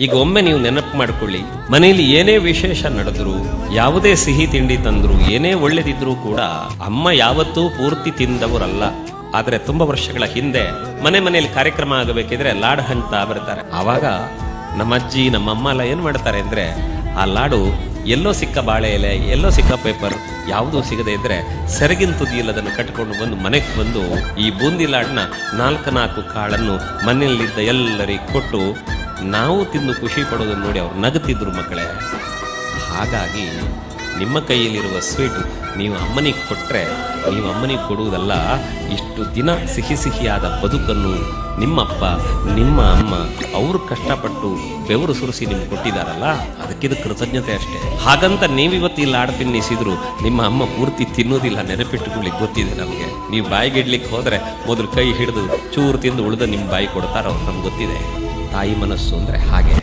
ಈಗ ಒಮ್ಮೆ ನೀವು ನೆನಪು ಮಾಡ್ಕೊಳ್ಳಿ, ಮನೆಯಲ್ಲಿ ಏನೇ ವಿಶೇಷ ನಡೆದ್ರು, ಯಾವುದೇ ಸಿಹಿ ತಿಂಡಿ ತಂದ್ರು, ಏನೇ ಒಳ್ಳೇದಿದ್ರು ಕೂಡ ಅಮ್ಮ ಯಾವತ್ತೂ ಪೂರ್ತಿ ತಿಂದವರಲ್ಲ. ಆದ್ರೆ ತುಂಬಾ ವರ್ಷಗಳ ಹಿಂದೆ ಮನೆಯಲ್ಲಿ ಕಾರ್ಯಕ್ರಮ ಆಗಬೇಕಿದ್ರೆ ಲಾಡು ಹಂಚ್ತಾ ಬರ್ತಾರೆ. ಆವಾಗ ನಮ್ಮ ಅಜ್ಜಿ ನಮ್ಮ ಅಮ್ಮ ಎಲ್ಲ ಏನ್ ಮಾಡ್ತಾರೆ ಅಂದ್ರೆ, ಆ ಲಾಡು ಎಲ್ಲೋ ಸಿಕ್ಕ ಬಾಳೆ ಎಲೆ, ಎಲ್ಲೋ ಸಿಕ್ಕ ಪೇಪರ್, ಯಾವುದೂ ಸಿಗದೆ ಇದ್ರೆ ಸೆರಗಿನ ತುದಿಯಲ್ಲಿ ಅದನ್ನು ಕಟ್ಕೊಂಡು ಬಂದು ಮನೆಗೆ ಬಂದು ಈ ಬೂಂದಿ ಲಾಡನ್ನ 4 ಕಾಳನ್ನು ಮನೆಯಲ್ಲಿದ್ದ ಎಲ್ಲರಿಗೆ ಕೊಟ್ಟು ನಾವು ತಿಂದು ಖುಷಿ ಪಡೋದನ್ನು ನೋಡಿ ಅವ್ರು ನಗುತ್ತಿದ್ರು ಮಕ್ಕಳೇ. ಹಾಗಾಗಿ ನಿಮ್ಮ ಕೈಯಲ್ಲಿರುವ ಸ್ವೀಟು ನೀವು ಅಮ್ಮನಿಗೆ ಕೊಟ್ಟರೆ, ನೀವು ಅಮ್ಮನಿಗೆ ಕೊಡುವುದಲ್ಲ, ಇಷ್ಟು ದಿನ ಸಿಹಿಯಾದ ಬದುಕನ್ನು ನಿಮ್ಮಪ್ಪ ನಿಮ್ಮ ಅಮ್ಮ ಅವರು ಕಷ್ಟಪಟ್ಟು ಬೆವರು ಸುರಿಸಿ ನಿಮ್ಗೆ ಕೊಟ್ಟಿದ್ದಾರಲ್ಲ, ಅದಕ್ಕಿದು ಕೃತಜ್ಞತೆ ಅಷ್ಟೇ. ಹಾಗಂತ ನೀವಿವತ್ತು ಇಲ್ಲಿ ಆಡ ತಿನ್ನಿಸಿದ್ರು ನಿಮ್ಮ ಅಮ್ಮ ಪೂರ್ತಿ ತಿನ್ನೋದಿಲ್ಲ, ನೆನಪಿಟ್ಟುಕೊಳ್ಳಿಕ್ಕೆ ಗೊತ್ತಿದೆ ನಮಗೆ. ನೀವು ಬಾಯಿಗಿಡ್ಲಿಕ್ಕೆ ಹೋದರೆ ಮೊದಲು ಕೈ ಹಿಡಿದು ಚೂರು ತಿಂದು ಉಳಿದ ನಿಮ್ಮ ಬಾಯಿ ಕೊಡ್ತಾರ ಅವ್ರು, ನಮ್ಗೆ ಗೊತ್ತಿದೆ. ತಾಯಿ ಮನಸ್ಸು ಅಂದರೆ ಹಾಗೆ.